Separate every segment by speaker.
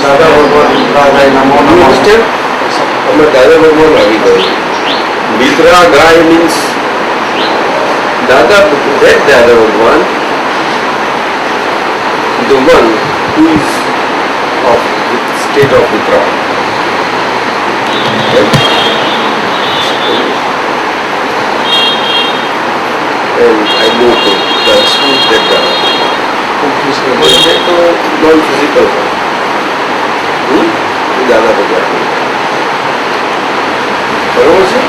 Speaker 1: દાદા ભગવાન નમો નમો. અમે દાદા ભગવાન આવી ગયો. વિતરા ગાય means Dada, that Dada Bhagwan, the one who is of the state of Vitra. Right? And I know to that school that Dada. But that non-physical one. Dada Bhagwan. બરોબર છે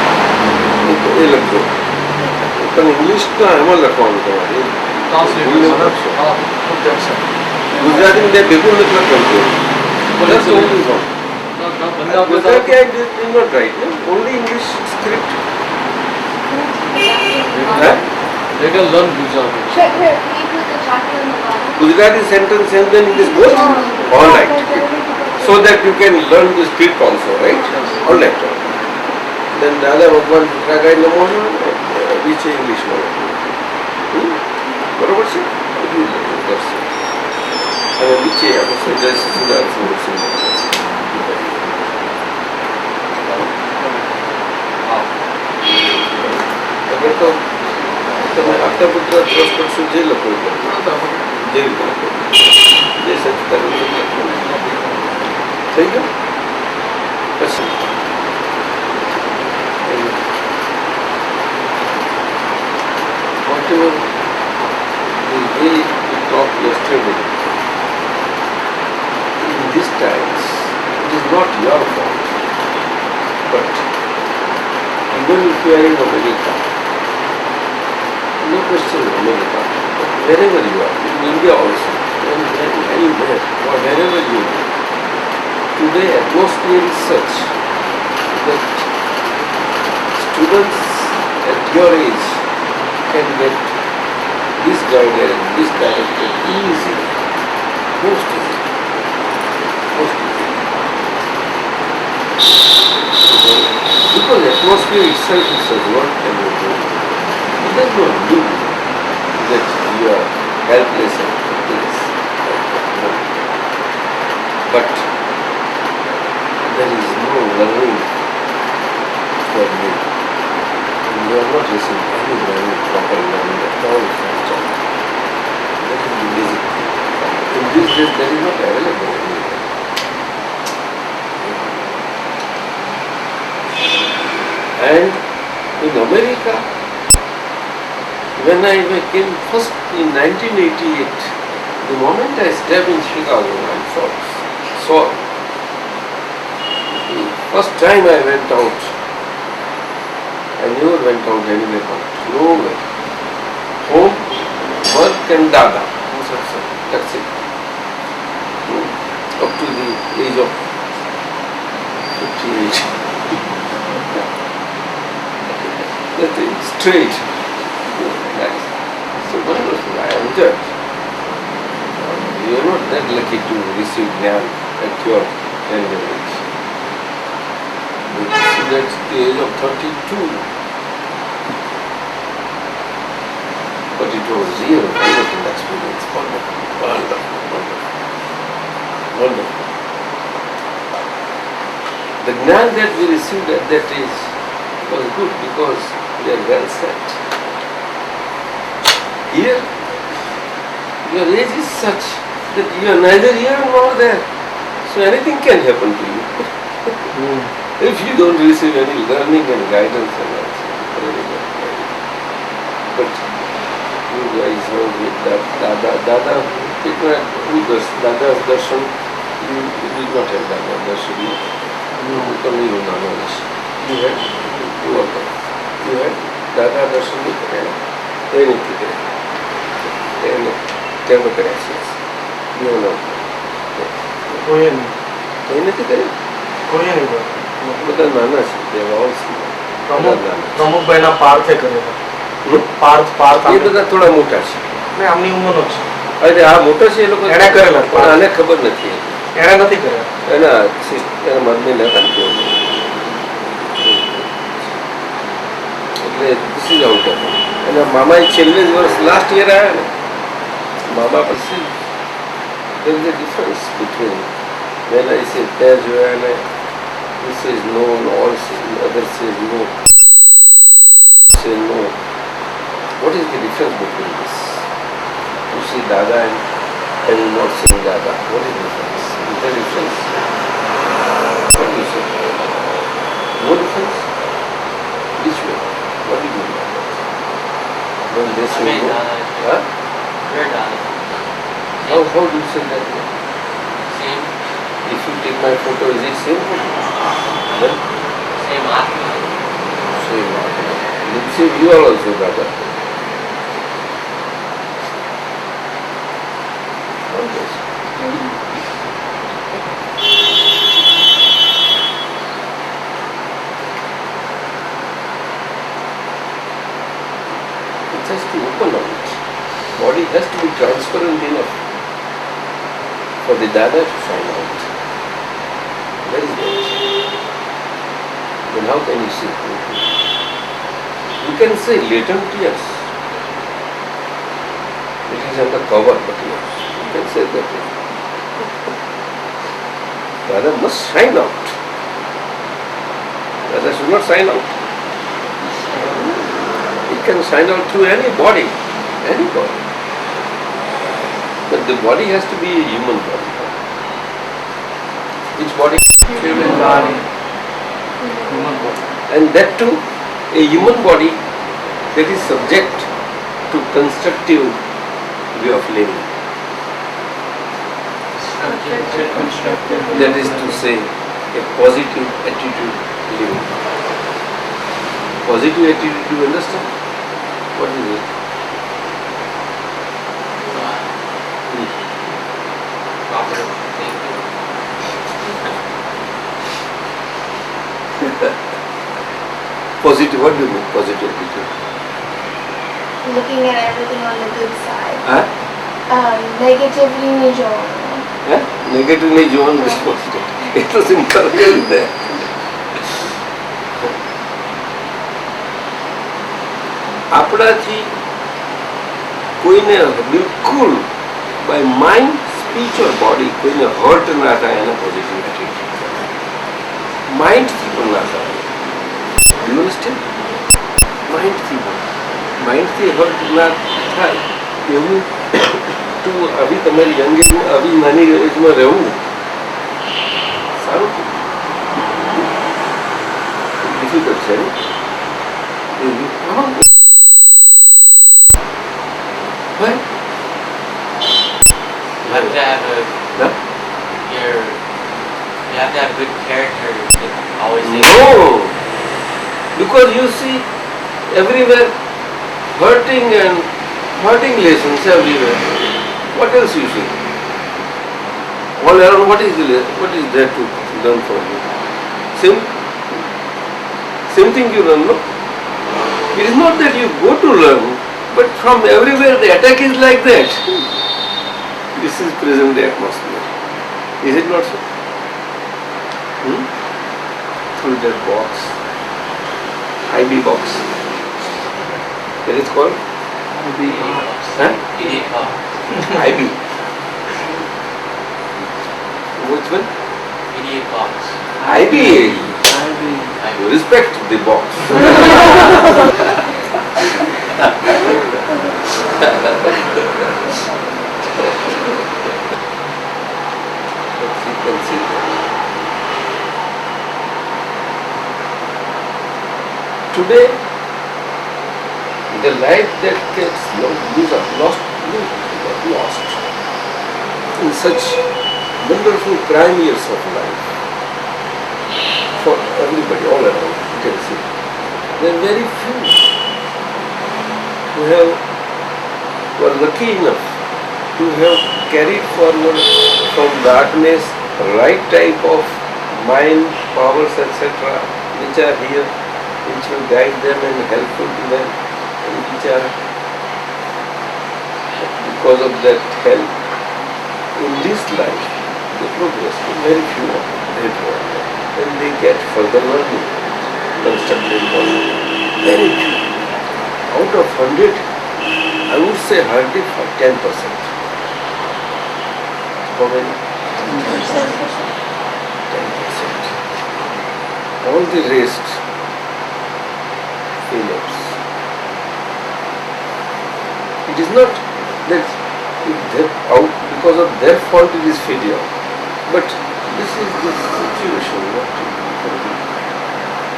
Speaker 1: એ લખજો પણ ઇંગ્લિશના એમાં લખવાનું તમારે ગુજરાતીમાં ત્યાં ભેગું નથી લખવાનું Gujarati I did not write, only English script.
Speaker 2: They can learn Gujarati.
Speaker 1: Gujarati sentence and then English both? All right. So that you can learn the script also, right? All right. Then Dada Bhagwan Ragai Namo which English one? બરોબર છે? અને નીચે આપણે જય સચિદાનંદ અગર તો તમે આપતા પુત્ર ટ્રસ્ટ કરશો જે લખો જે રીતે લખો જય સચિદાનંદ થઈ ગયો પછી whatever the way we talked yesterday, in these times, it is not your fault. But even if you are in America, no question in America, but wherever you are, in India also, and anywhere, or wherever you are, today atmosphere is such that students at your age can get this guidance, this directed easily, most easily. Because atmosphere itself is such, what can you do? It does not mean that you are helpless and helpless. No. But there is no learning for me. You are not receiving any learning, proper learning at all from child. That is the basic thing. In these days, that is not available anywhere. And in America, when I came first in 1988, the moment I stepped in Chicago, I saw the first time I went out, I never went out anywhere out, nowhere. Home, work and Dada. That's it. Up to the age of 58. That's it, straight. Nice. So wonderful, I enjoyed. You are not that lucky to receive Gnani at your tender age. That's the age of 32. But it was real, wonderful experience. Wonderful, wonderful, wonderful. Wonderful. The Gnani that we received at that age was good because we are well set. Here, your age is such that you are neither here nor there. So anything can happen to you. If you don't receive any learning and guidance and all. But you guys know with that Dada, Dada's darshan, you did not have Dada darshan. You become even knowledge. You had Dada darshan नहीं करेगा, ये नहीं करेगा, ये क्या करेगा? You know. कोई नहीं करेगा. कोई नहीं करेगा. બધા નાના છે દેવાઓ છે પ્રમુખ ભાઈના પાર્થે કરેલા પાર્થ એ બધા થોડા મોટા છે ને આમની ઉંમરનો છે અરે આ મોટો છે એ લોકો એને કરેલા પણ આને ખબર નથી એને નથી કર્યા એના મમ્મી નતા એટલે this is out of એના મામા છેલ્લે જ વર્ષ લાસ્ટ યર આવ્યા ને મામા પછી there is a difference between when I say Tej and he says no, and all say, others say no, say no. What is the difference between this? You say Dada and you not saying Dada. What is the difference? Is there a difference? What do you say? No difference? Which way? What do you mean by that? When they say no? Huh?
Speaker 2: You're Dada.
Speaker 1: How do you say that?
Speaker 2: Same.
Speaker 1: If you take my photo, is it same photo? Then?
Speaker 2: Same Atma.
Speaker 1: Same Atma. You are also Dada. Always. It has to open out. Body has to be transparent enough for the Dada to shine out. Where is that? Then how can you see? You can say latent yes. It is under cover, but yes. You can say that. Dada must shine out. Dada should not shine out. It can shine out through any body. Any body. But the body has to be a human body. Which body?
Speaker 2: Human body. Human body.
Speaker 1: And that too, a human body that is subject to constructive way of living.
Speaker 2: Constructive.
Speaker 1: That is to say, a positive attitude living. Positive attitude, do you understand? What is it?
Speaker 2: Proper thinking.
Speaker 1: Positive, what do you mean positive attitude?
Speaker 3: Looking at everything on the good side.
Speaker 1: Huh?
Speaker 3: Negatively नहीं जोड़ना.
Speaker 1: Huh? Negative नहीं zone positive. ये तो simple है. આપણાથી કોઈને બિલકુલ by mind, speech or body કોઈને hurt ના થાય એને positive attitude. Mind થી પણ ના થાય. Do you understand? Mind થી પણ. Mind થી hurt ના થાય એવું તું આવી તમારી યંગ એજમાં આવી નાની એજમાં રહેવું સારું ડિફિકલ્ટ છે ને What?
Speaker 2: You have to have a
Speaker 1: Huh?
Speaker 2: you have to have good character to always think.
Speaker 1: No! Because you see everywhere hurting lessons everywhere. What else you see? All around what is there to learn from you? Same thing you learn, no? It is not that you go to learn, but from everywhere the attack is like that. This is present day atmosphere. Is it not so? Through that box, IB box. That is called? Huh?
Speaker 2: Idiot box.
Speaker 1: IB. Which one?
Speaker 2: Idiot box.
Speaker 1: IB. You respect the box. You can see that. Today, the life that gets lost in such wonderful prime years of life for everybody all around, you can see. There are very few who were lucky enough to have carried forward from darkness right type of mind, powers, etc., which are here, which will guide them and helpful to them, and which are, because of that help in this life, they progress. Very few of them, and they get further learning, constructive learning. Very few. Out of 100, I would say hardly 10%. How many?
Speaker 3: 10%.
Speaker 1: 10%. All the rest, failures. It is not that because of their fault it is failure. But this is the situation.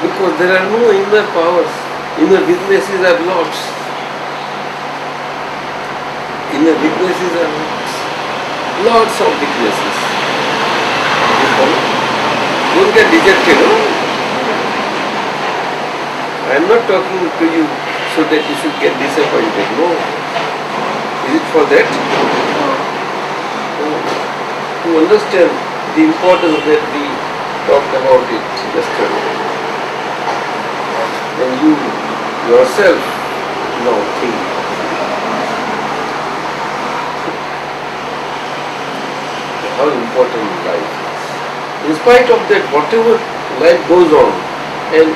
Speaker 1: Because there are no inner powers. Inner weaknesses are lots. Inner weaknesses are lots. Lots of weaknesses. You follow? Don't get dejected. No? I am not talking to you so that you should get disappointed. No. Is it for that? No. To understand the importance that we talked about it yesterday. Then you yourself now think. How important life is. In spite of that, whatever life goes on, and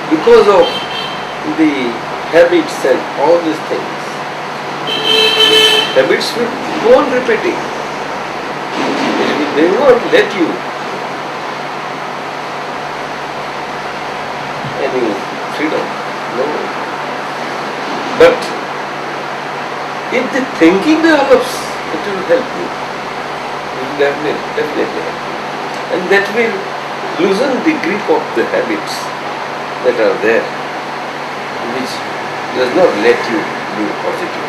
Speaker 1: because of the habits and all these things, habits will go on repeating. They will not let you any freedom. No. But if the thinking develops, it will help you. It will definitely help you. And that will loosen the grip of the habits that are there, which does not let you be positive.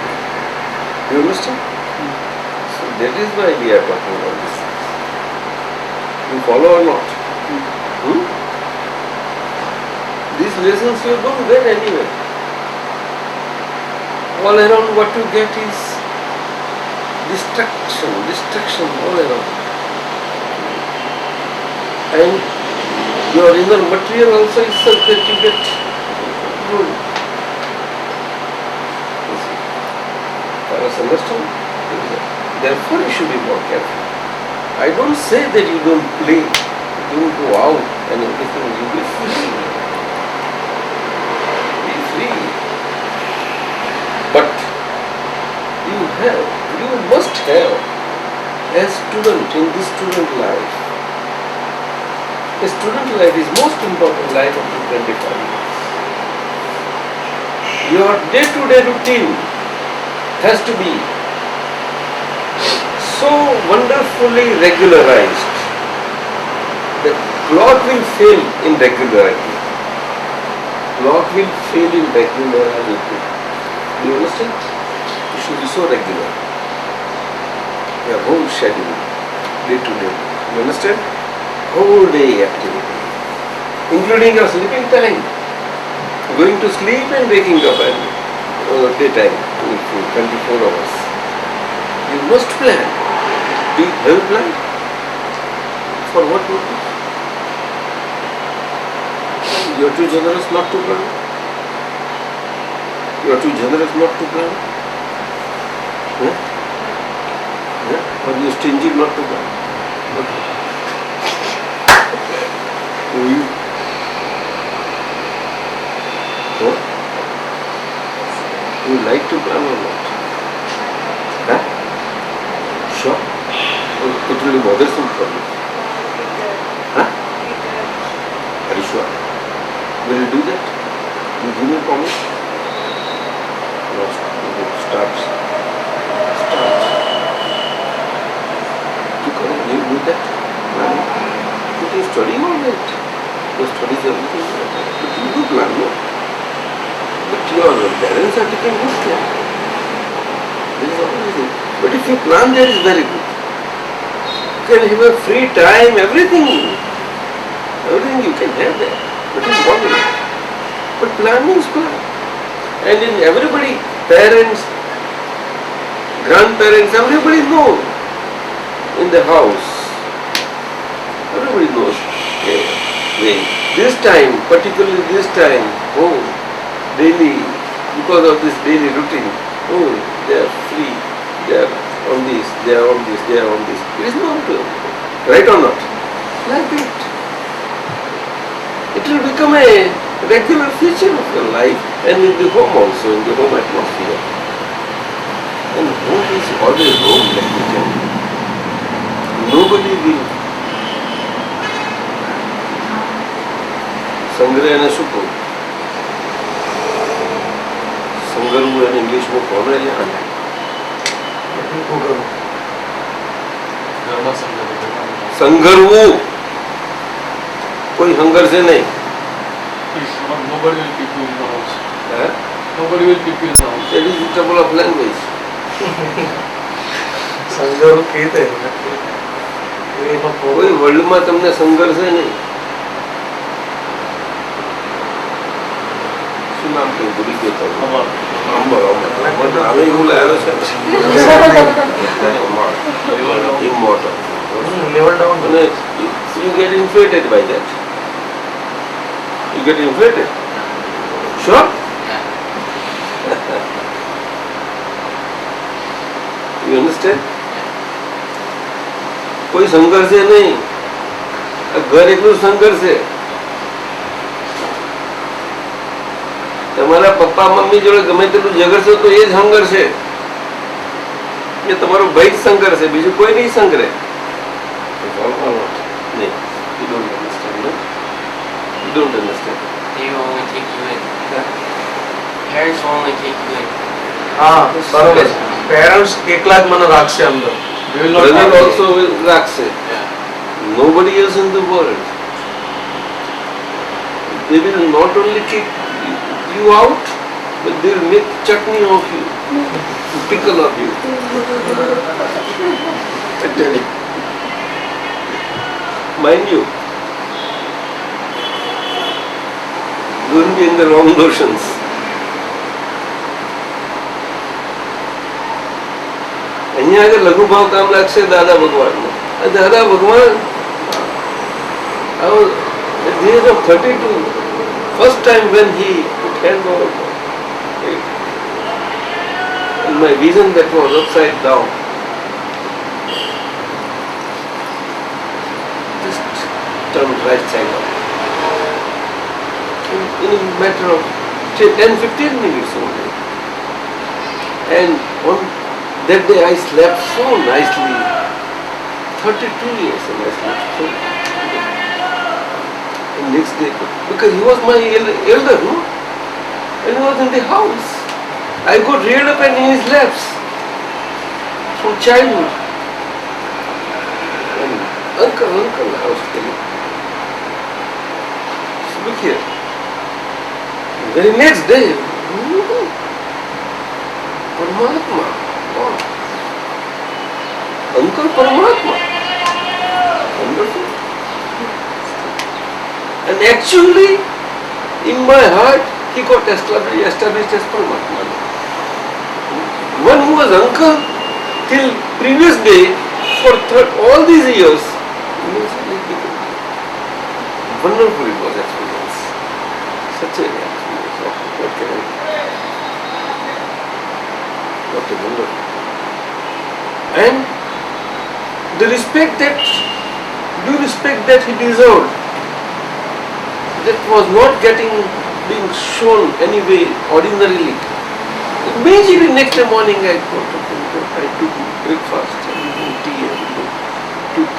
Speaker 1: You understand? So that is why we are talking about this. You follow or not? These lessons you don't get anywhere. All around what you get is destruction all around. And your inner material also is such that you get ruined. Understand? Therefore you should be more careful. I don't say that you don't play, you don't go out and everything, you be free. Be free. But you must have, as student in this student life, the student life is most important life of the 25 years. Your day-to-day routine has to be so wonderfully regularized that clock will fail in regularity. Clock will fail in regularity. Do you understand? It should be so regular. Your whole schedule, day to day. You understand? Whole day activity, including your sleeping time, going to sleep and waking up at daytime, 24 hours. You must plan. Do you have a plan? For what purpose? You are too generous not to plan. You are too generous not to plan. Or you are stingy not to plan. Who are you? What? You like to plan or not? Huh? Sure. It will be bothersome for you. Huh? Are you sure? Will you do that? You give me a promise? No, start. You do that? You can study all that. Your studies are everything. But you do plan, no? But your parents are taking good care. This is everything. But if you plan, that is very good. You can have a free time, everything. Everything you can have there. But it's body. But plan means plan. And in everybody, parents, grandparents, everybody knows in the house. Everybody knows. This time, particularly this time, daily, because of this daily routine, they are free, they are on this, they are on this, they are on this. It is not right or not? Like that. It will become a regular feature of your life and in the home also, in the home atmosphere. And home is always home, let me tell you. Nobody will સંગ્રહ એને શું કહું? સંગરવું એને ઇંગ્લિશમાં કોને લ્યા? સંગરવું કોઈ સંઘર્ષે નહીં.
Speaker 4: Nobody will keep you in the house.
Speaker 1: Huh?
Speaker 4: Nobody will keep you in the house.
Speaker 1: That is the trouble of language.
Speaker 5: સંજોગ કીધે
Speaker 1: કોઈ વર્લ્ડમાં તમને સંઘર્ષે નહીં. શું નામ કહ્યું? ભૂલી ગયો તો. અંબર હવે એવું લાવ્યો છે immortal.
Speaker 5: લેવલ ડાઉન
Speaker 1: અને you get inflated by that. You get inflated. Sure? You understand? કોઈ સંઘર્ષ છે નહીં. ઘર એટલું સંઘર્ષ છે. તમારા પપ્પા મમ્મી જોડે ગમે તેટલું ઝઘડશો તો એ જ સંઘર્ષ છે. એ તમારો ભાઈ જ સંઘર્ષ છે, બીજું કોઈ નહીં સંઘરે. નહીં. You don't understand, no? You don't understand.
Speaker 2: They will only take you in. Parents will only take you in.
Speaker 5: હા બરોબર. પેરેન્ટ્સ એકલા જ મને રાખશે અંદર.
Speaker 4: They will not
Speaker 1: Brother
Speaker 4: have
Speaker 1: also will rakse.
Speaker 2: Yeah.
Speaker 1: Nobody else in the world. They will not only kick you out, but they will make chutney of you, pickle of you. I tell you. Mind you, don't be in the wrong notions. અહીંયા આગળ લઘુભાવ કામ લાગશે દાદા ભગવાનનું. દાદા ભગવાન at the age of 32, first time when he put hand over in my vision that was upside down, just turned right side up in a matter of 10-15 minutes only. And on that day I slept so nicely. 32 years and I slept so nicely. And next day, because he was my elder, no? And he was in the house. I got reared up and in his laps from childhood. And uncle, I was telling. So look here. The very next day, Paramatma. Wow. Uncle Paramatma. Wonderful. And actually, in my heart, he got established as Paramatma. One who was uncle till previous day, for all these years, wonderful it was experience. Such a experience. What can I do? What a wonder. And the respect that, due respect that he deserved, that was not being shown anyway ordinarily. Immediately next morning I got up and I took breakfast and tea and took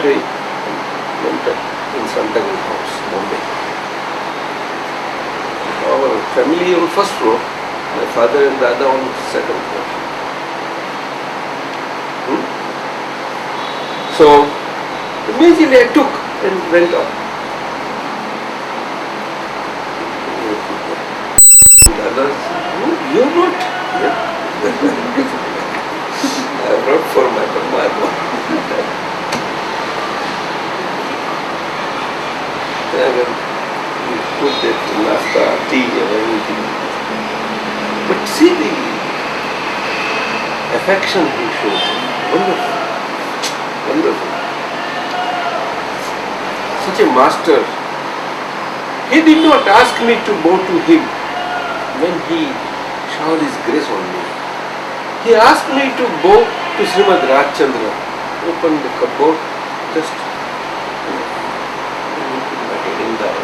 Speaker 1: tray and went up in Santagal house, Bombay. Our family on first floor, my father and Dada on second floor. So immediately I took and went up. Dada said, "No, you're not." Yeah. I brought for my Bhagwan. And we put that nasta, tea and everything. But see the affection he shows. Wonderful. Wonderful. Such a master. He did not ask me to go to him when he showered his grace on me. He asked me to go to Srimad Rajchandra, open the cupboard, just put my head in down.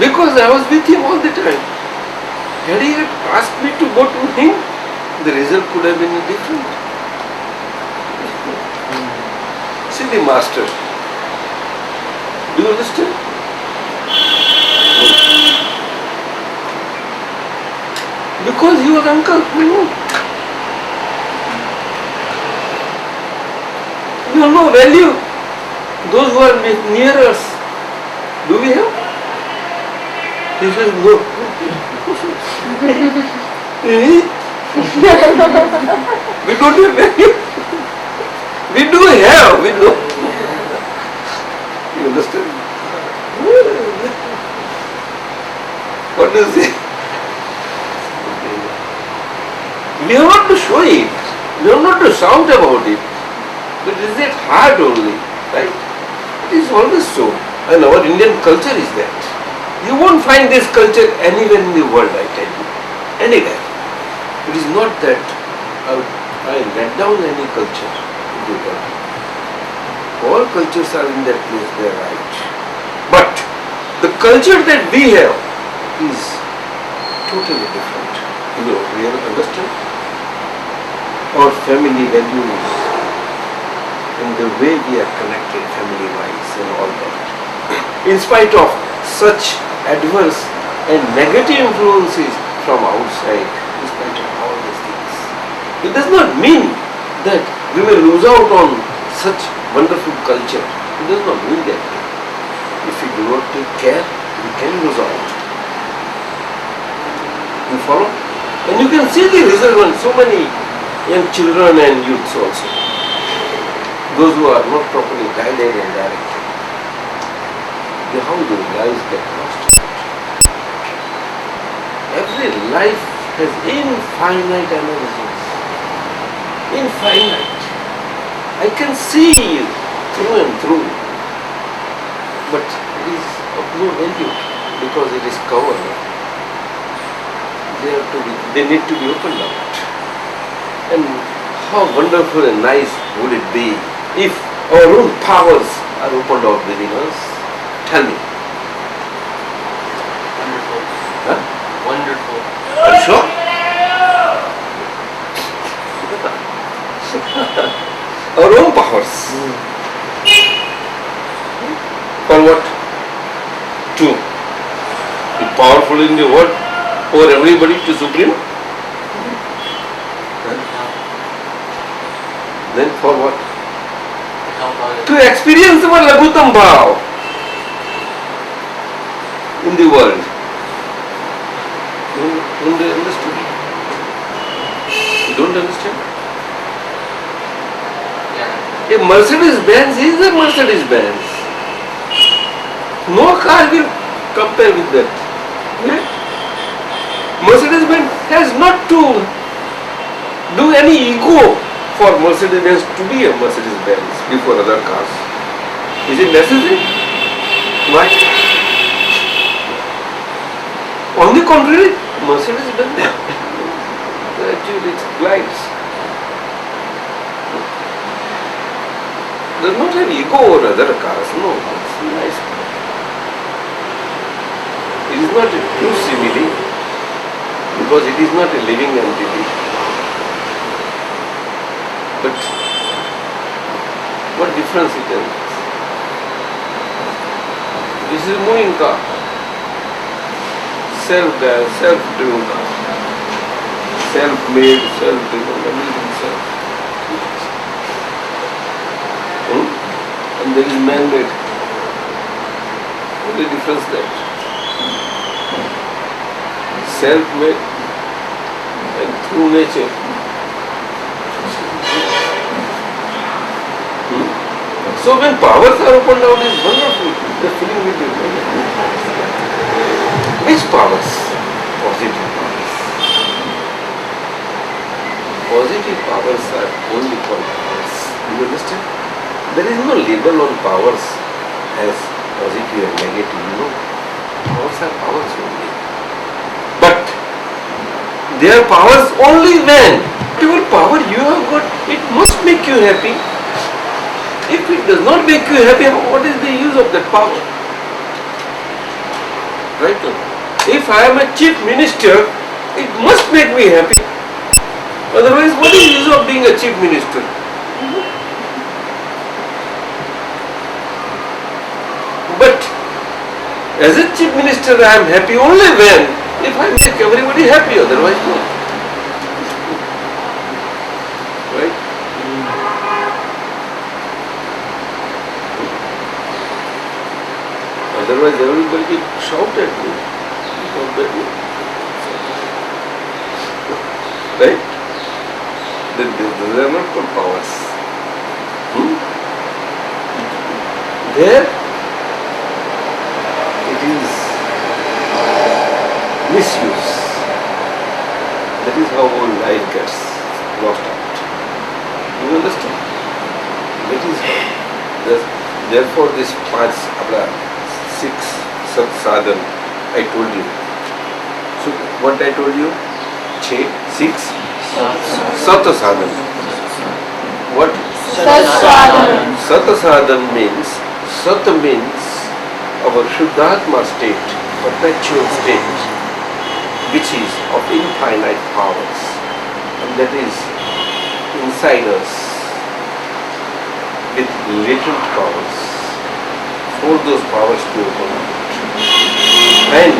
Speaker 1: Because I was with him all the time. Had he asked me to go to him, the result could have been different. is the master? Do you understand? Because he was uncle. No. You have no value. Those who are near us, do we have? He says no. We don't have value. We do have. We know. You understand? What does he? We have not to show it. We have not to shout about it. But it is at heart only, right? It is always so. And our Indian culture is that. You won't find this culture anywhere in the world, I tell you. Anywhere. It is not that I let down any culture in the world. All cultures are in that place, they are right. But the culture that we have is totally different. You really understand? Our family values and the way we are connected family-wise and all that. In spite of such adverse and negative influences from outside, in spite of all these things, it does not mean that we will lose out on such wonderful culture. It does not mean that. If we do not take care, we can lose out. You follow? And you can see the result on so many young children and youths also. Those who are not properly guided and directed. How their lives get lost. Every life has infinite energies. Infinite. I can see you through and through. But it is of no value because it is covered. They need to be opened up. And how wonderful and nice would it be if our own powers are opened up within us? Tell me.
Speaker 2: Wonderful.
Speaker 1: Huh?
Speaker 2: Wonderful.
Speaker 1: Are you sure? Our own powers. For what? To be powerful in the world over everybody to supreme? Then for what?
Speaker 2: Help others.
Speaker 1: To experience our Lagutam Bhav in the world. Don't they understand? You don't understand?
Speaker 2: Yeah.
Speaker 1: A Mercedes-Benz is a Mercedes-Benz. No car will compare with that. Yeah? Mercedes-Benz has not to do any ego for Mercedes-Benz to be a Mercedes-Benz before other cars. Is it necessary? Why? On the contrary, Mercedes-Benz actually it glides. Does not have ego over other cars. No, it's nice. It is not a true simile because it is not a living entity. But what difference it is? This is a moving car. Self-driven car. Self-made, self-driven, everything self. And there is man-made. What is the difference there? Self-made and through nature. So when powers are opened out, it's wonderful. The feeling with you. Which powers? Positive powers. Positive powers are only called powers. Do you understand? There is no label on powers as positive and negative. You know, powers are powers only. But they are powers only when whatever power you have got, it must make you happy. If it does not make you happy, what is the use of that power? Right? If I am a chief minister, it must make me happy. Otherwise, what is the use of being a chief minister? But as a chief minister, I am happy only if I make everybody happy, otherwise not. Right? Otherwise everybody will shout at me. Right? Those are not called powers. There it is misuse. That is how our life gets lost out. You understand? That is how. Therefore this six sat sadhan I told you. So what I told you? Six sat sadhan. What? Sat sadhan means our Shuddhatma state, perpetual state, which is of infinite powers, and that is inside us with latent powers, for those powers to open out and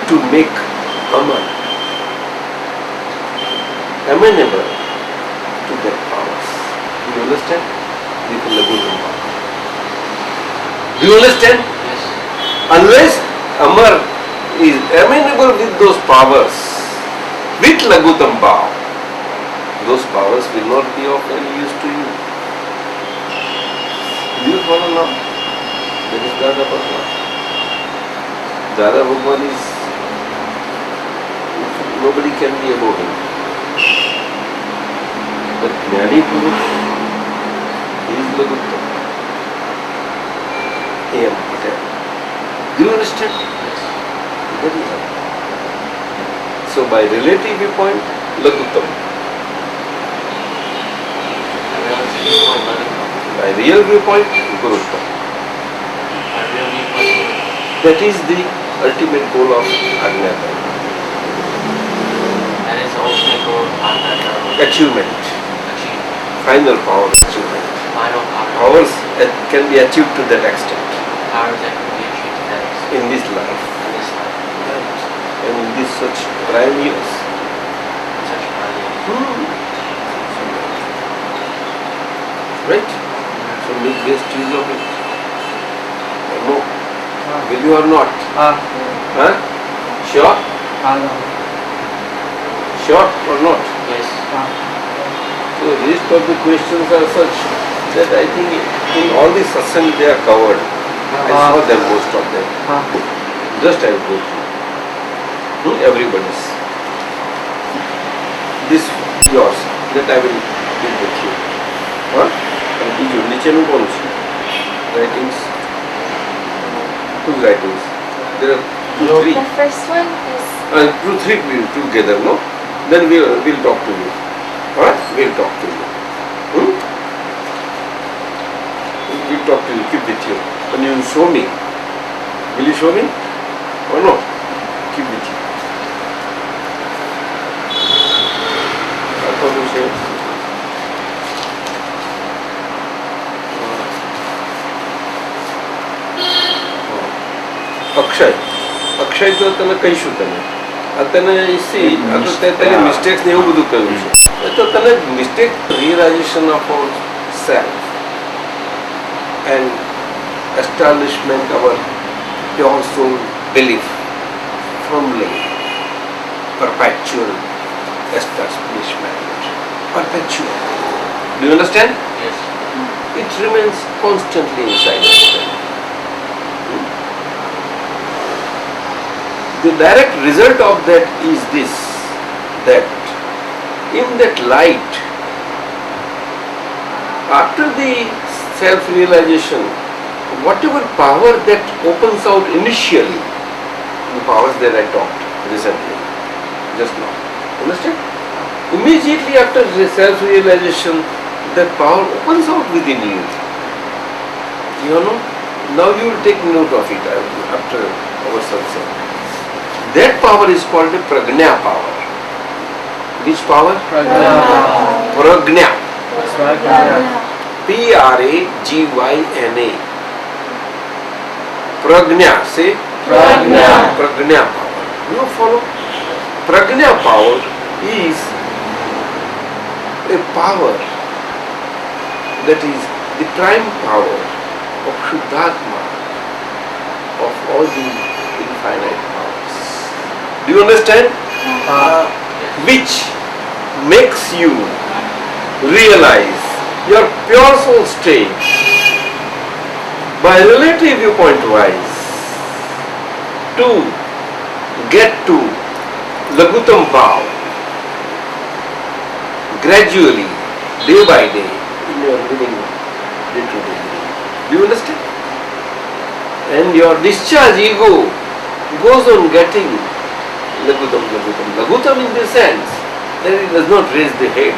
Speaker 1: to make amenable to that powers. Do you understand? Do you understand?
Speaker 2: Yes.
Speaker 1: Unless Amar is amenable with those powers, with Lagutam Bhav, those powers will not be of any use to you. Do you follow now? That is Dada Bhagwan. Dada Bhagwan is, nobody can be above him. But Gnani Purush, he is Lagutam. Do you understand? That is how. So by relative viewpoint, Lagutam. By real viewpoint, Guruttam. That is the ultimate goal of Ajnata.
Speaker 2: That is the ultimate goal of Ajnata.
Speaker 1: Achievement. Final power achievement.
Speaker 2: Final power.
Speaker 1: Powers can be achieved to that extent.
Speaker 2: Powers that can be achieved to that extent.
Speaker 1: In this life.
Speaker 2: In this life.
Speaker 1: And in this such prime years.
Speaker 2: In such prime years.
Speaker 1: Right? So make best use of it. Or no? Will you or not? Huh? Sure? Sure or not?
Speaker 2: Yes.
Speaker 1: So the rest of the questions are such that I think in all the satsang they are covered. I saw them, most of them. Just I will go through. Everybody's. This yours, that I will give with you. And teach you. Niche nu kaun chhi? Writings. Whose writings? There are three.
Speaker 3: The first one is...
Speaker 1: Three together, no? Then we'll talk to you. We'll talk to you. We'll talk to you, keep with you. And you will show me. Will you show me? Or no? Keep with you. What do you say? Akshay તો તને કહીશું તને તને mistakes ને એવું બધું કહ્યું છે તો તને mistake realisation of our self and establishment our pure soul belief firmly perpetual establishment perpetual. Do you understand?
Speaker 2: Yes.
Speaker 1: It remains constantly inside us. The direct result of that is this, that in that light, after the self-realization, whatever power that opens out initially, the powers that I talked recently, just now, understand? Immediately after the self-realization, that power opens out within you. You know, now you will take note of it after our satsang. That power is called a pragna power. Which power?
Speaker 3: Pragna.
Speaker 1: Pragna. Pragna. Prajna, say
Speaker 3: Prajna.
Speaker 1: Prajna power. You follow? Prajna power is a power that is the prime power of Shuddhatma, of all the infinite powers. Do you understand? Which makes you realize your pure soul state by relative viewpoint wise to get to Lagutam Bhav gradually, day by day, in your living day to day. Do you understand? And your discharge ego goes on getting Lagutam. Lagutam in the sense that it does not raise the head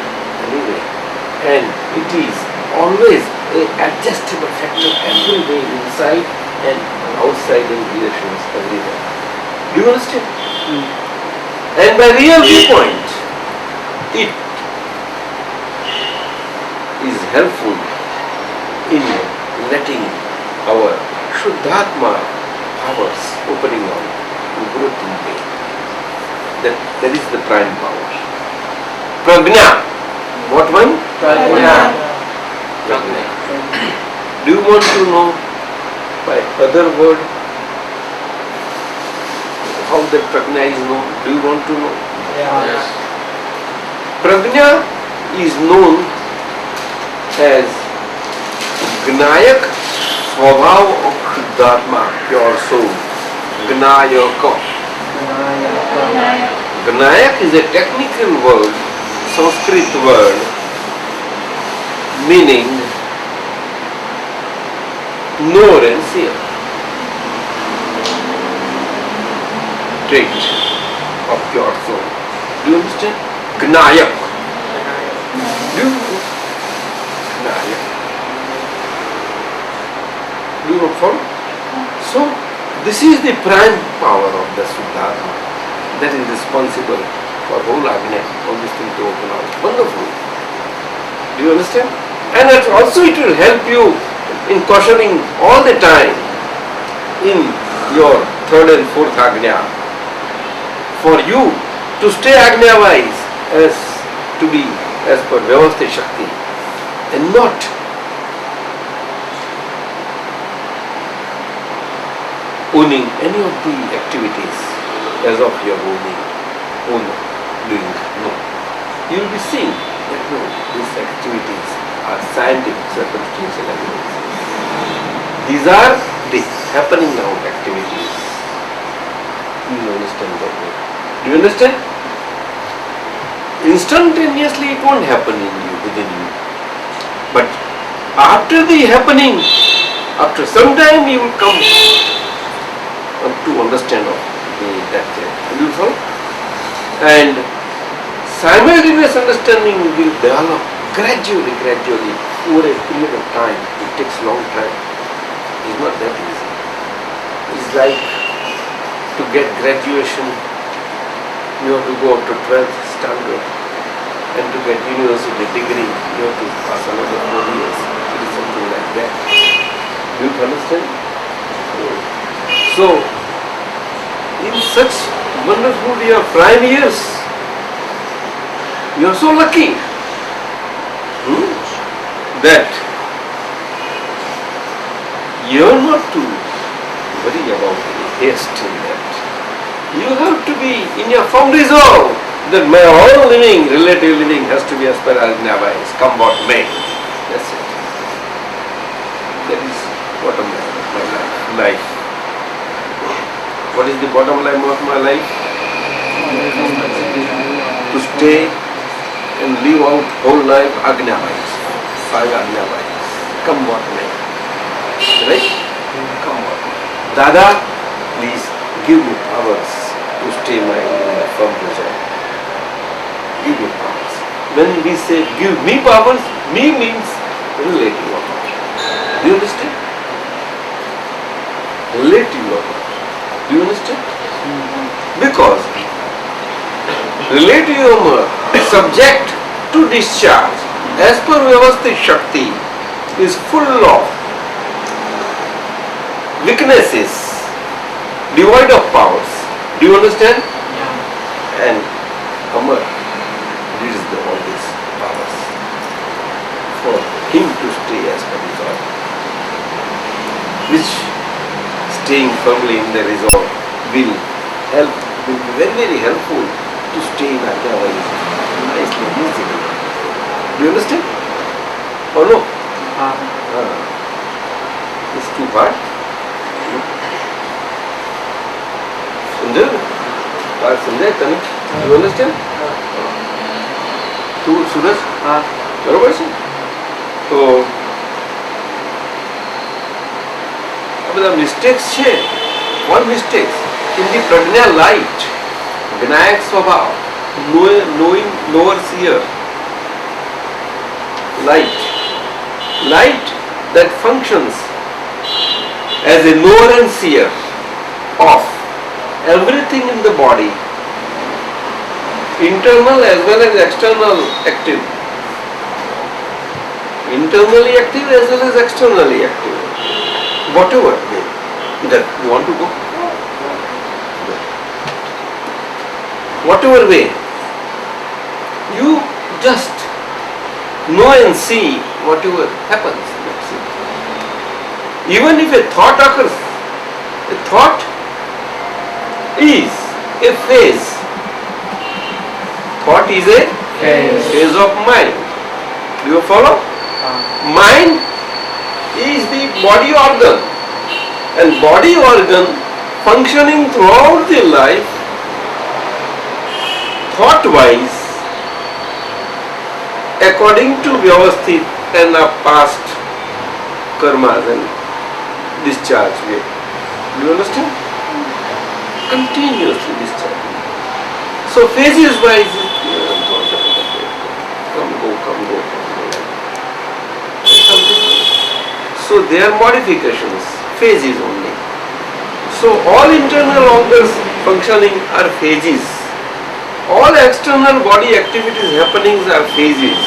Speaker 1: anyway. And it is always an adjustable factor everywhere, inside and outside in relations everywhere. Do you understand? And by real viewpoint, it is helpful in letting our Shuddhatma powers opening on growth in way. That is the prime power. Prajna. What one?
Speaker 3: Prajna.
Speaker 2: Prajna.
Speaker 1: Do you want to know by other word how that prajna is known? Do you want to know?
Speaker 2: Yes.
Speaker 1: Prajna is known as Gnayak Swabhav of Shuddhatma, pure soul. Gnayaka. Gnayak is a technical word, Sanskrit word, meaning knower and seer. Trait of pure soul. Do you understand? Gnayak. Do you know? Gnayak. Do you follow? So, this is the prime power of the Shuddhatma that is responsible for whole Agnya, all these things to open out. Wonderful. Do you understand? And that also it will help you in cautioning all the time in your third and fourth Agnya for you to stay Agnya wise as to be as per Vyavastha Shakti and not owning any of the activities as of your own doing. No. You will be seeing that no, these activities are scientific, circumstantial evidences. These are the happening now activities. You understand that way? Do you understand? Instantaneously it won't happen in you, within you. But after the happening, after some time you will come to understand of that thing. Do you follow? And simultaneous understanding will develop gradually over a period of time. It takes long time. It's not that easy. It's like to get graduation, you have to go up to 12th standard, and to get university degree, you have to pass another 4 years. It is something like that. Do you understand? So, in such wonderful your prime years, you are so lucky that you are not to worry about any haste in that. You have to be in your firm resolve that my whole living, relative living has to be as per Ajna-wise, come what may. That's it. That is bottom line of my life. What is the bottom line of my life? To stay and live out whole life Ajna-wise. Five Ajna-wise. Come what may. Right? Come what may. Dada, please give me powers to stay my firm resolve. Give me powers. When we say give me powers, me means relative power. Do you understand? Relative power. Do you understand? Because relative power subject to discharge as per Vyavastha Shakti is full of weaknesses, devoid of powers. Do you understand?
Speaker 2: Yeah.
Speaker 1: And Amar leads all these powers for him to stay as per his order, which staying firmly in the resolve will be very, very helpful to stay in Ajna nicely, easily. Do you understand? Or no? It's too hard. समझे? बात समझे तने? You understand? तू सूरज? बरोबर છે? તો આ બધા મિસ્ટેક્સ છે. One mistake in the prajna light, Vinayak Swabhav, knowing knower seer, light that functions as a knower and seer of everything in the body, internal as well as external active, internally active as well as externally active, whatever way that you want to go, whatever way, you just know and see whatever happens. That's it. Even if a thought occurs, a thought is a phase. Thought is a phase of mind. Do you follow? Mind is the body organ, and body organ functioning throughout the life, thought-wise, according to Vyavasthit and our past karmas and discharge way. Do you understand? Continuously discharge. So phases wise, come go. So they are modifications, phases only. So all internal organs functioning are phases. All external body activities happenings are phases.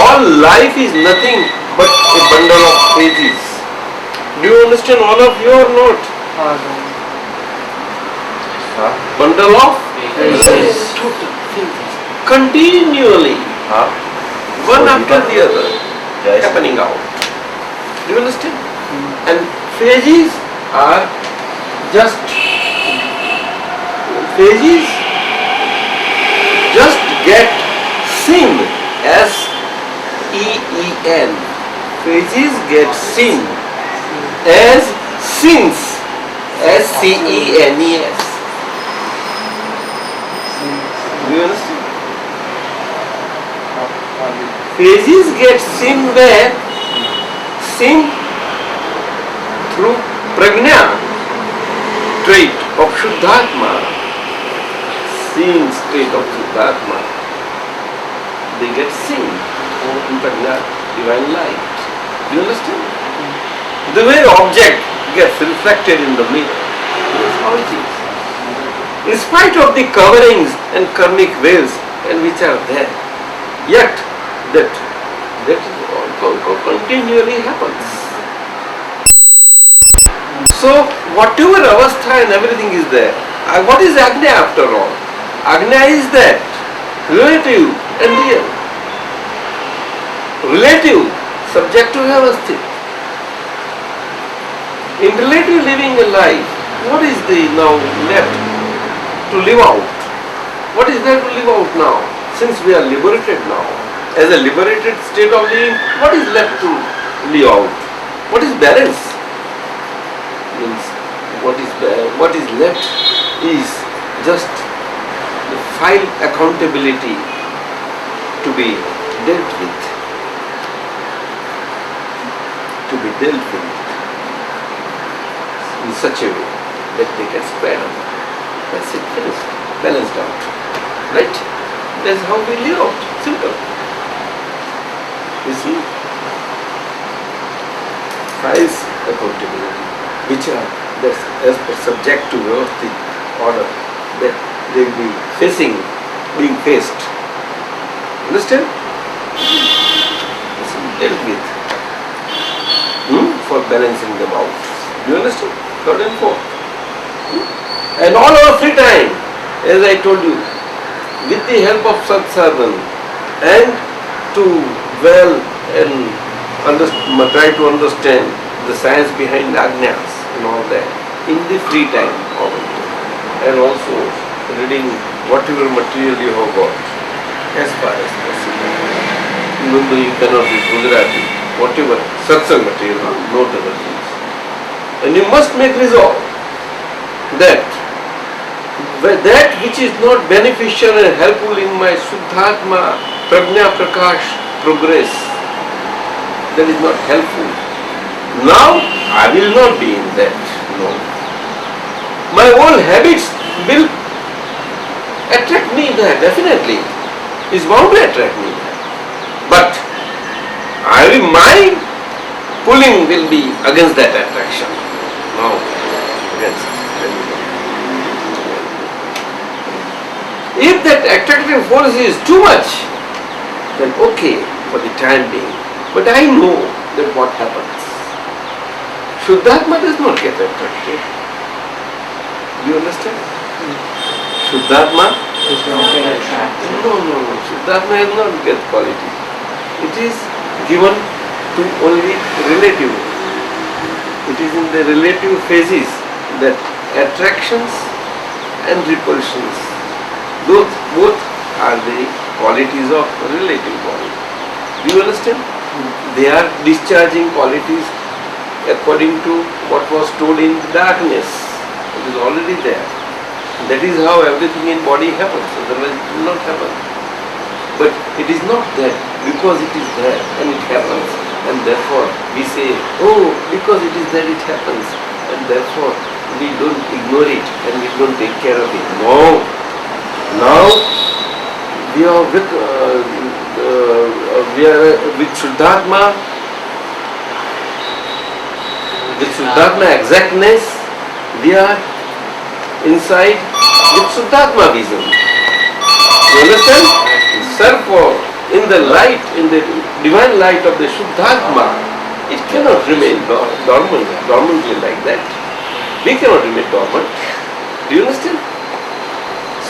Speaker 1: All life is nothing but a bundle of phases. Do you understand all of you or not? Bundle of phases. Continually, one after the other, happening out. Do you understand? And phases are just get seen as S-E-E-N. Phases get seen as sins. S-C-E-N-E-S. Do you understand? Phases get seen where? Seen through prajna, trait of Shuddhatma. Seeing state of Shuddhatma. They get seen in prajna, divine light. Do you understand? The way object gets reflected in the mirror. That's how it is. In spite of the coverings and karmic veils and which are there, yet that continually happens. So whatever avastha and everything is there, what is Agnya after all? Agnya is that relative and real. Relative, subject to Vyavasthit. In relative living a life, what is the now left to live out? What is there to live out now? Since we are liberated now, as a liberated state of living, what is left to live out? What is balance? Means what is left is just the file accountability to be dealt with. In such a way that they can spread out. That's it, finished, balanced out. Right? That's how we live out. Simple. You see? Files accountability, which are that's as per subject to Vyavasthit order, that they will be being faced. Understand? It's dealt with for balancing them out. You understand? Third and fourth. And all our free time, as I told you, with the help of Satsang and to well and try to understand the science behind Agnyas and all that in the free time of it. And also reading whatever material you have got as far as possible. Even though you cannot read Gujarati, whatever Satsang material, note other things. And you must make resolve that which is not beneficial and helpful in my Shuddhatma Prajna Prakash progress, that is not helpful. Now I will not be in that. No. My old habits will attract me there, definitely. Is bound to attract me there. But my pulling will be against that attraction. No, against it. If that attractive force is too much, then okay for the time being. But I know that what happens. Shuddhatma does not get attracted. Do you understand? Shuddhatma
Speaker 2: Does not get attracted.
Speaker 1: No. Shuddhatma has not get quality. It is given to only relative. It is in the relative phases that attractions and repulsions, both are the qualities of relative body. Do you understand? They are discharging qualities according to what was told in darkness. It is already there. That is how everything in body happens, otherwise it will not happen. But it is not that because it is there and it happens, and therefore we say, oh, because it is there it happens, and therefore we don't ignore it and we don't take care of it. No. Now we are with Shuddhatma, exactness, we are inside with Shuddhatma vision. You understand? Therefore, in the light, in the divine light of the Shuddhatma, it cannot remain dormantly like that. We cannot remain dormant. Do you understand?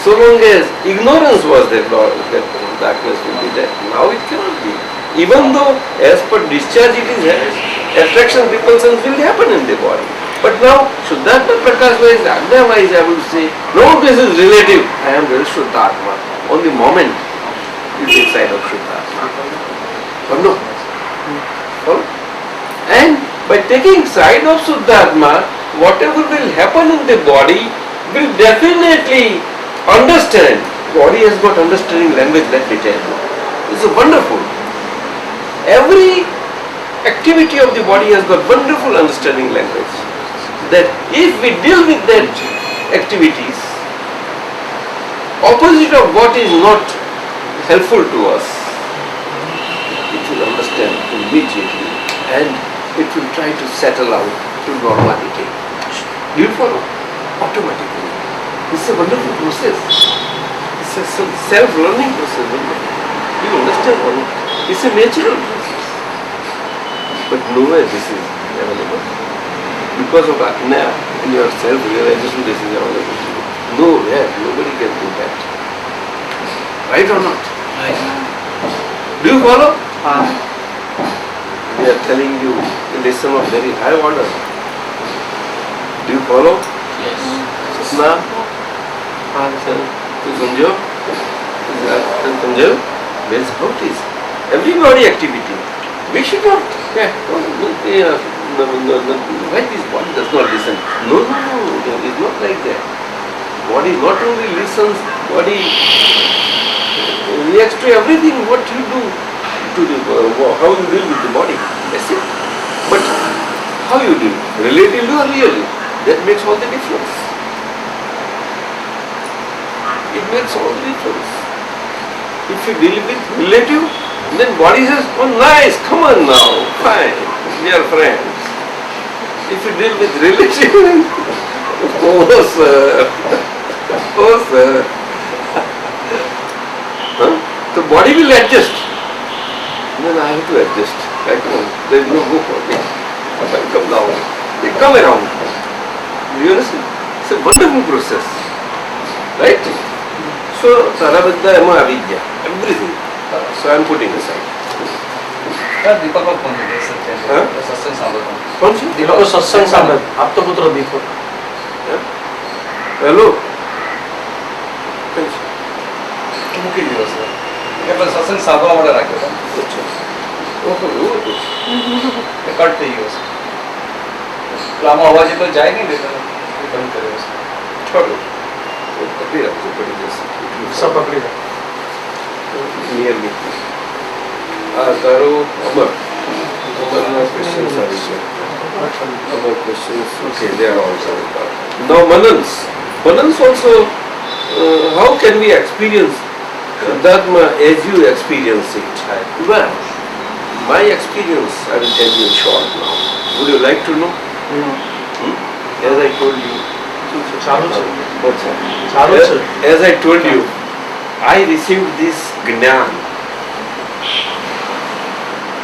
Speaker 1: So long as ignorance was there, that darkness will be there. Now it cannot be. Even though as per discharge it is there, attraction, repulsions will happen in the body. But now, Shuddhatma Prakash wise, Agnya wise, I will say, no, this is relative. I am real Shuddhatma. On the moment, you take side of Shuddhatma. Or no? Follow? And by taking side of Shuddhatma, whatever will happen in the body will definitely understand. Body has got understanding language, let me tell you. This is wonderful. Every activity of the body has got wonderful understanding language. That if we deal with that activities, opposite of what is not helpful to us, it will understand immediately and it will try to settle out to normality. Do you follow? Automatically. It's a wonderful process. It's a self-learning process. Do you understand or not? It's a natural process. But nowhere this is available. Because of Agnya and your self-realization, this is available. Nowhere, nobody can do that. Right or not?
Speaker 2: Right.
Speaker 1: Do you follow? We are telling you a lesson of very high order. Do you follow?
Speaker 2: Yes.
Speaker 1: Now, tu samjho? That's how it is. Every body activity. We should not. Why this body does not listen? No, it is not like that. Body not only listens, body reacts to everything what you do, how you deal with the body. That's it. But how you deal? Relatively or really? That makes all the difference. It makes all the difference. If you deal with relative, then body says, oh nice, come on now, fine, we are friends. If you deal with relative, oh sir, the body will adjust. Then I have to adjust. I can't, there is no go for me. I come down. come around. You understand? It's a wonderful process. Right? So, Tarabadda Ema Avidya, everything. So, I am putting aside.
Speaker 5: दीपक को phone दे सकते हैं सत्संग सागर को
Speaker 1: कौन सी?
Speaker 5: दीपक को सत्संग सागर आप तो पुत्र दीपक
Speaker 1: हेलो
Speaker 5: मुख्य दिवस है ये पर सत्संग सागर वाला रखा था
Speaker 1: अच्छा वो
Speaker 5: कट ही हो लामा आवाज तो जाए नहीं देता बंद करे उसको
Speaker 1: छोड़ो वो पकड़ी रखो पकड़ी जैसे
Speaker 5: सब पकड़ी
Speaker 1: नियर मी करो अमर questions are here. Other questions, okay, they are also. Now Manans also, how can we experience Dharma as you experience it? Well, my experience, I will tell you in short now. Would you like to know? As I told you. As I told you, I received this Gnani.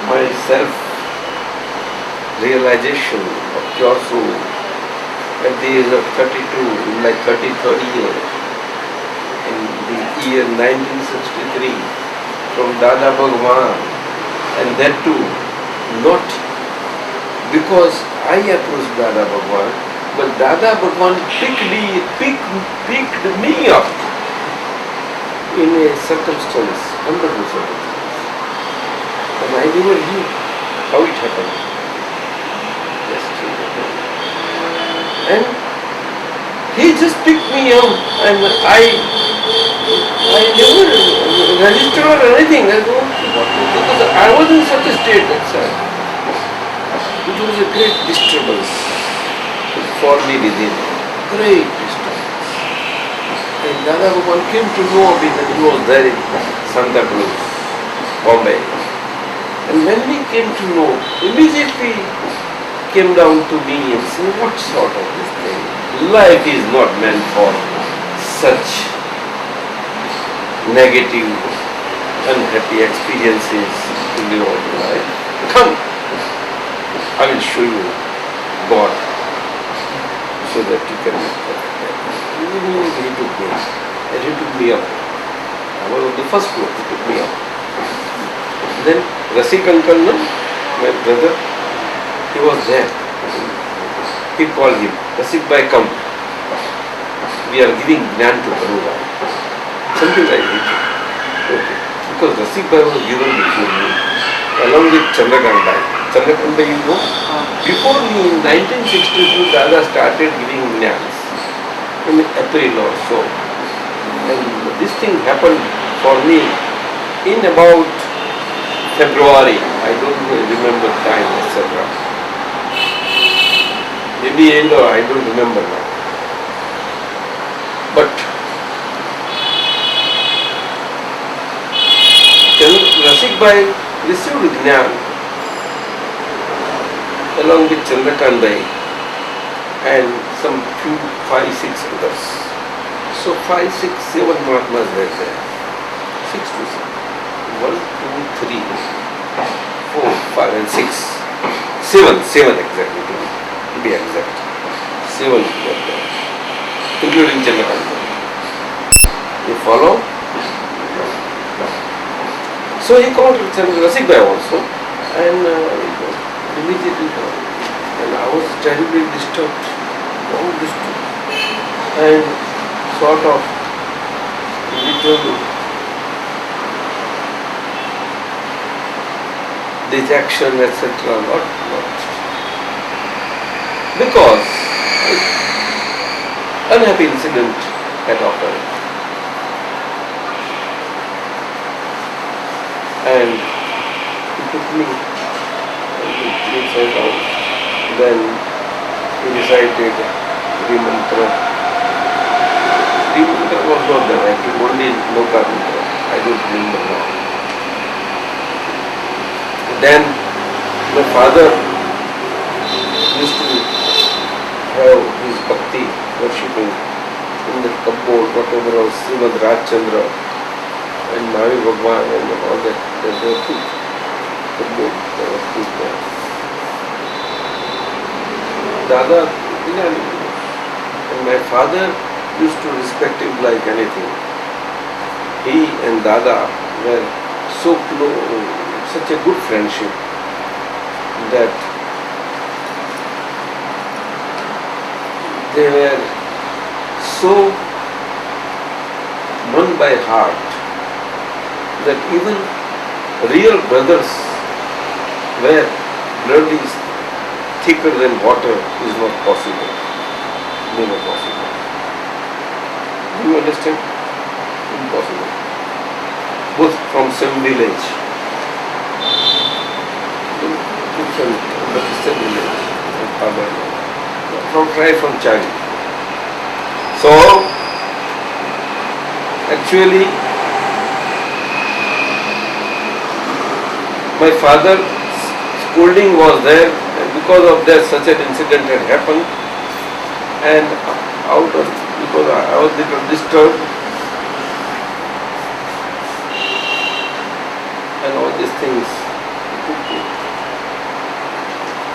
Speaker 1: My self-realization of pure soul at the age of 32, in my 33rd year, in the year 1963, from Dada Bhagwan, and that too not because I approached Dada Bhagwan, but Dada Bhagwan picked me up in a circumstance, wonderful circumstance. And I never knew how it happened. Just and he just picked me up, and I never registered or anything. I don't because I was in such a state that it was a great disturbance for me within. Great disturbance. And Dada Bhagwan came to know of it, and he was there in Santa Cruz, Bombay. And when we came to know, immediately came down to me and said, what sort of this thing? Life is not meant for such negative, unhappy experiences to live all your life. Come, I will show you God so that you can live perfect. He took me, and he took me up. I was on the first floor, he took me up. Then Rasik uncle, no? My brother, he was there. He called him, Rasik bhai, come. We are giving Gnani to Baroda. Something like that. Okay. Because Rasik bhai was given before me, along with Chandrakant bhai. Chandrakant bhai, you know? Before me, in 1962, Dada started giving Gnani in April or so. And this thing happened for me in about February, I don't remember time, etc. Maybe end or I don't remember now. But Rasik bhai received Gnani along with Chandrakant bhai and some few 5-6 others. So 5, 6, 7 Mahatmas were there. 6 to 7. 1, 2, 3, 4, 5 and 6. 7 exactly to be exact. 7 were there, including Chandrakant. You follow? So he called Rasik bhai also, and immediately called. And I was terribly disturbed, all disturbed, and sort of little dejection, etc. Not because unhappy incident had occurred, and he took me inside out. Then he recited the mantra. The mantra was not there. I think only Loka mantra. I don't remember now. Then my father used to have his bhakti worshipping in the cupboard, whatever was Srimad Rajchandra and Mavi Bhagwan and all that. There were two cupboard, there was two there. Dada, Gnani. And my father used to respect him like anything. He and Dada were so close, such a good friendship that they were so one by heart that even real brothers where blood is thicker than water is not possible. Never possible. Do you understand? Impossible. Both from same village. Different but same village. From child. So actually my father's scolding was there, and because of that such an incident had happened, and because I was little disturbed and all these things,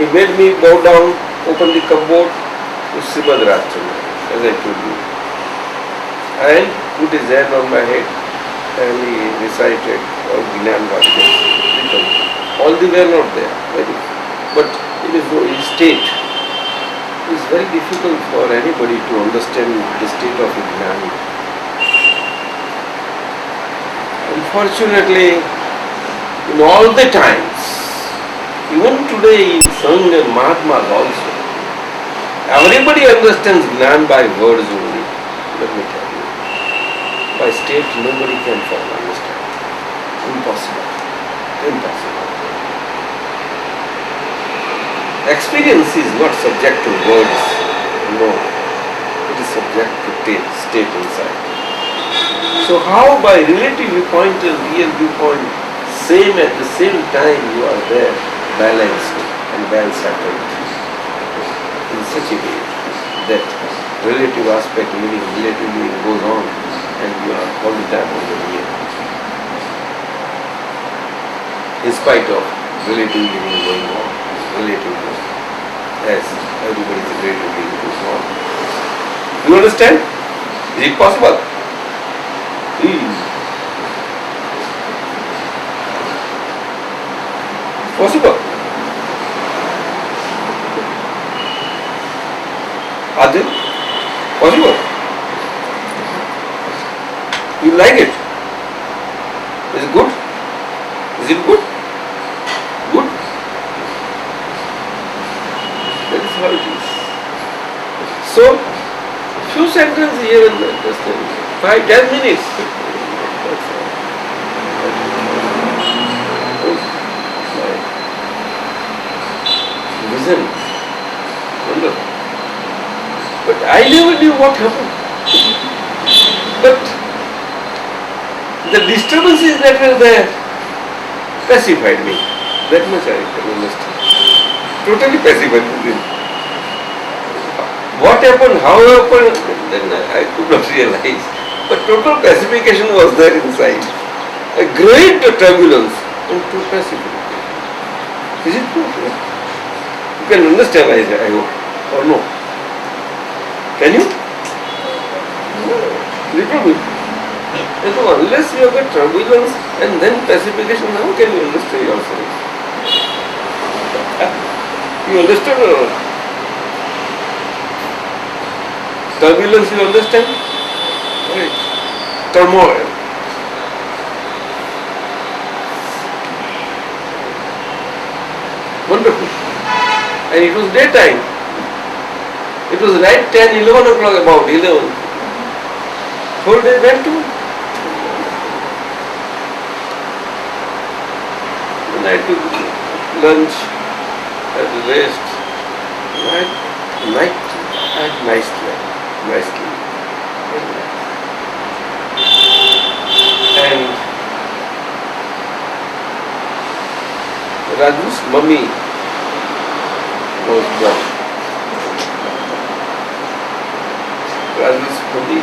Speaker 1: he made me bow down, open the cupboard to Srimad Rajchandra, as I told you, and put his hand on my head and he recited all Gnani. All the were not there, but it is his state. It is very difficult for anybody to understand the state of Gnani. Unfortunately, in all the times, even today in Sangha and Mahatmas also, everybody understands Gnani by words only. Let me tell you. By state, nobody can understand. Impossible. Impossible. Experience is not subject to words, no. It is subject to state inside. So how by relative viewpoint and real viewpoint, same at the same time you are there, balanced and well settled in such a way that relative aspect, meaning relative being goes on and you are all the time on the real. In spite of relative living going on, relative as everybody is relative being goes on. Do you understand? Is it possible? Possible. Adil? Possible. You like it? Is it good? Is it good? Good? That is how it is. So, few sentences here and there, just 5-10 minutes. That's all. Vision. Wonderful. But I never knew what happened. But the disturbances that were there pacified me. That much I can understand. Totally pacified me. What happened, how happened, then I could not realize. But total pacification was there inside. A great turbulence and total pacification. Is it true? You can understand, I hope, or no? Can you? No. Little bit. And so unless you have a turbulence and then pacification, how can you understand yourself? You understand or not? Turbulence you understand? Right. Turmoil. Wonderful. And it was daytime. It was right 10, 11 o'clock, about 11. Whole day went to. Then I took lunch, had rest. Night, I had nicely. And Raju's mummy was born. Raju's mummy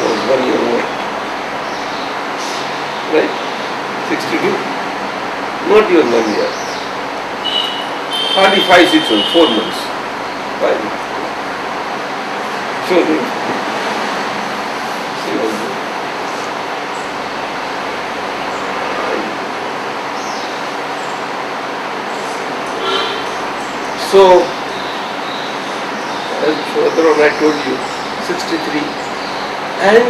Speaker 1: was 1 year old. Right? 62. Not even 1 year. 45, 6 months, 4 months. Why? Surely. She was there. So, as further on I told you, 63. And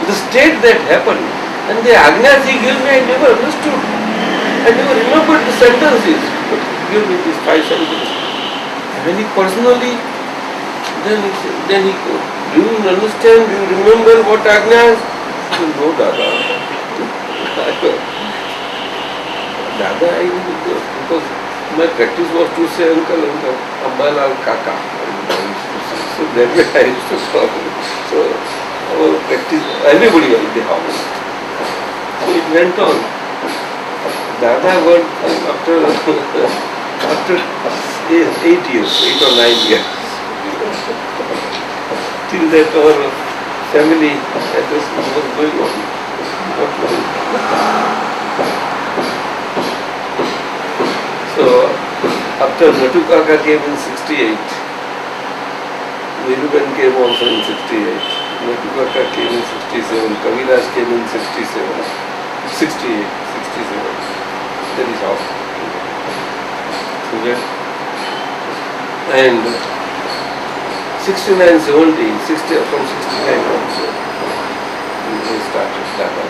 Speaker 1: the state that happened, and the agnyas he gave me, I never understood. I never remembered the sentences, but he gave me these 5 sentences. And when he personally, then he could, do you understand, do you remember what agnyas? No, Dada. Dada, I didn't know, because my practice was to say uncle, Ambalal Kaka. So that way I used to talk. So our practice, everybody was in the house. So it went on. Dada went after 8 years, 8 or 9 years. Till that our family address was going on. What to do? So after Natu Kaka came in 68, Viruban came also in 68, Natu Kaka came in 67, Kaviraj came in 67, 68, 67. That is how. Okay. And 69, 70, 60, from 69 also, we started Dada,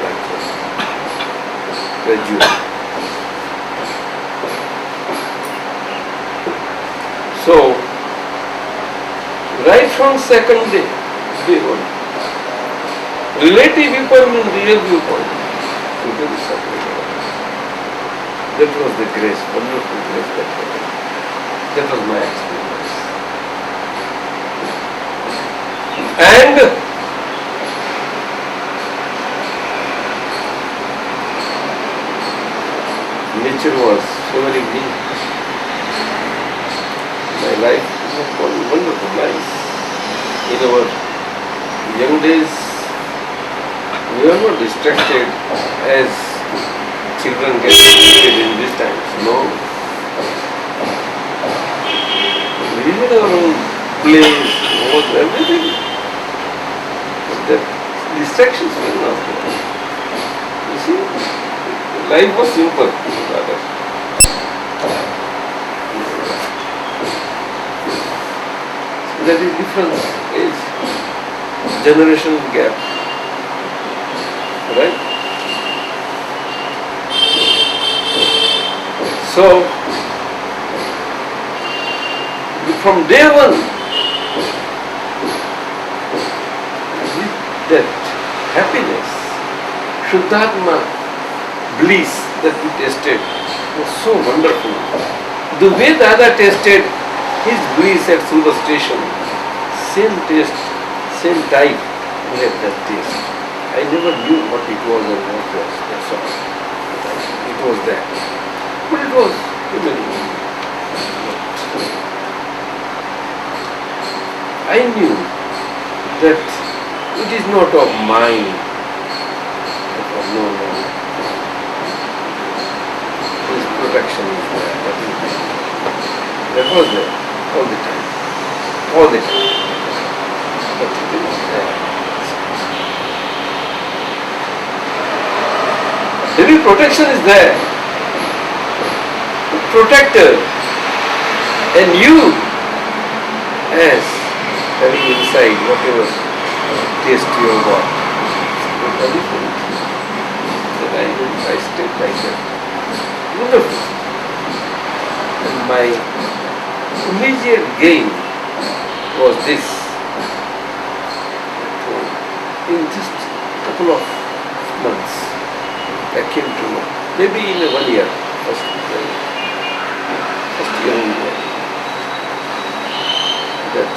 Speaker 1: like that. Gradually. So, right from second day on, relative viewpoint and real viewpoint, totally separated. That was the grace, wonderful grace that happened. That was my experience. And nature was favoring me. My life was one wonderful life. In our young days, we were not distracted as children get distracted in these times. No. We had our own place, everything. The distractions were not there. You see, life was simple, rather. That is difference is generational gap, right? So from day one, with that happiness, Shuddhatma bliss that we tasted was so wonderful. The way Dada tasted his bliss at Suva station, same taste, same type, we had that taste. I never knew what it was and what it was, that's all. It was that. But it was human. I knew that it is not of mine. No. His protection is there. That was there all the time. All the time. But it is there. Heavy protection is there. Protector. And you, as having inside whatever taste you have got, it's a different. I stayed like that. Wonderful. And my immediate gain was this. In just a couple of months, I came to know, maybe in 1 year, first year only, that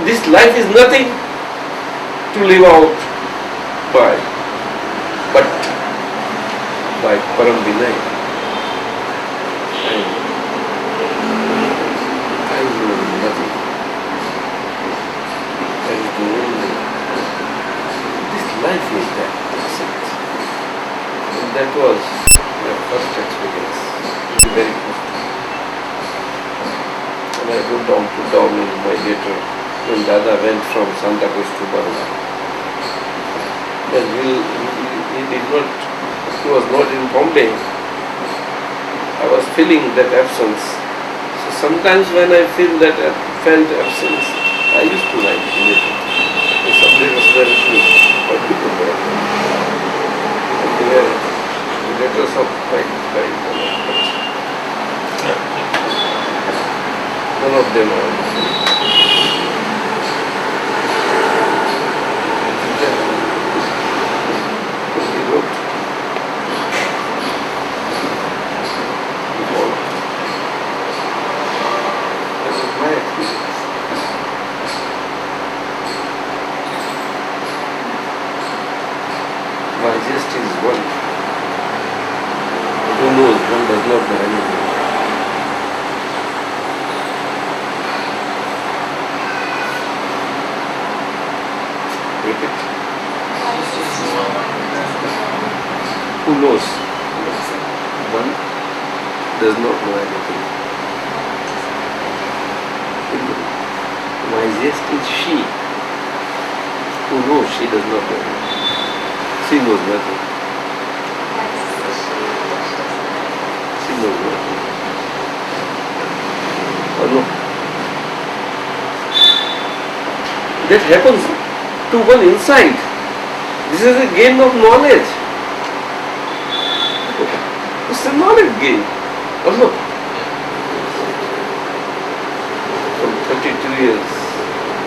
Speaker 1: this life is nothing to live out by, but by Param Vinay. And I know nothing. That is the only. This life is that. That's it. And that was first experience. Very first. And I put down in my letter when Dada went from Santa Cruz to Baroda. And he was not in Bombay. I was feeling that absence. So sometimes when I felt absence, I used to write in it. And some letters were written for people there. And they were letters of quite none of them are. He wrote. That was my experience. My jest is one. Who knows? One does not know anything. Repeat. Who knows? One does not know anything. My jest is she. Who knows? She does not know. She knows nothing. She knows nothing. Or no? That happens to one inside. This is a gain of knowledge. It's a knowledge gain. Or no? From 32 years,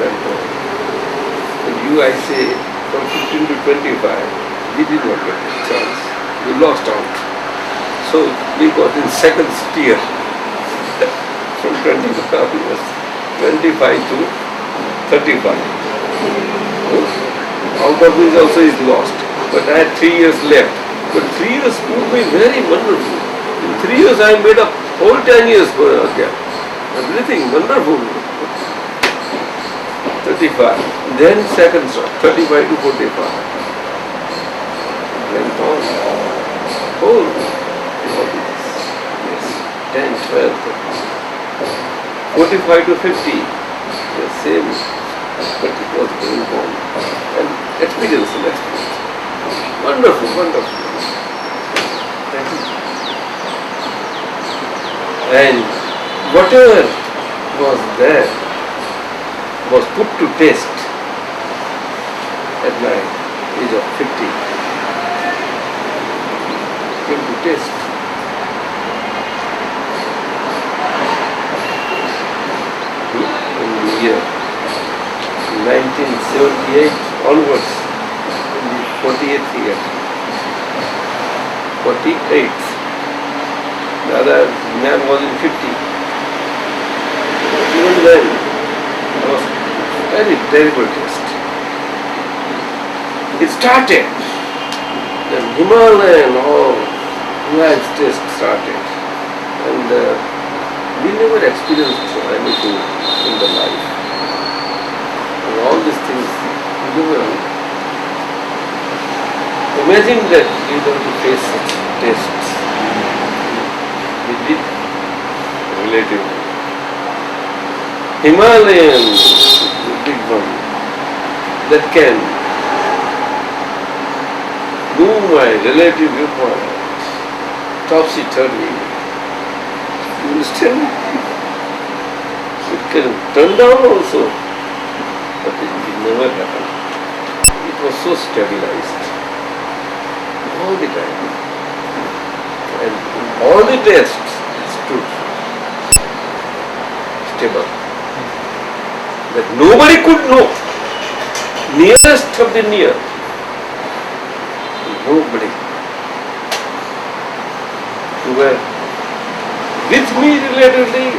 Speaker 1: and you, I say, from 15 to 25, we did not get a chance. We lost out. So we got in second steer from 25 years, 25 to 35. Out of which also is lost. But I had 3 years left. But 3 years would be very wonderful. In 3 years I made up whole 10 years for gap. Everything wonderful. 35. Then second stop, 35 to 45. Went on. Whole. Yes. 10, 12, 45 to 50. The same. But it was going on. And experience. Wonderful, wonderful. And whatever was there was put to test at my age of 50. Came to test. In the year 1978 onwards, in the 48th year. 48th. The other man was in 50. Even then, it was very terrible test. It started. The Himalayan test started. And we never experienced anything in the life. And all these things, we never. Imagine that you don't face such tests. We did relatively. Himalayan, the big one, that can move my relative viewpoint topsy-turvy. You understand? It can turn down also, but it will never happen. It was so stabilized all the time. And in all the tests, it stood stable. That nobody could know. Nearest of the near. Nobody. Who were with me relatively,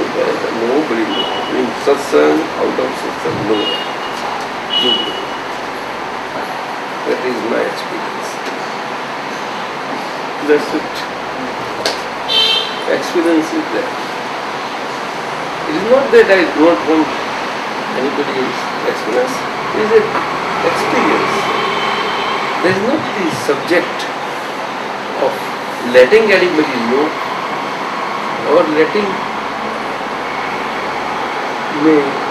Speaker 1: nobody knew. In Satsang, out of Satsang, no. Nobody. That is my experience. That's it. Experience is there. It is not that I do not want anybody else's experience. It is an experience. There is not the subject of letting anybody know or letting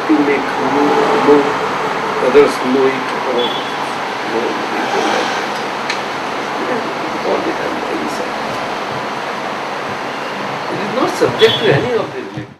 Speaker 1: to make know others know it or know people like all the time by inside. It is not subject to any of this.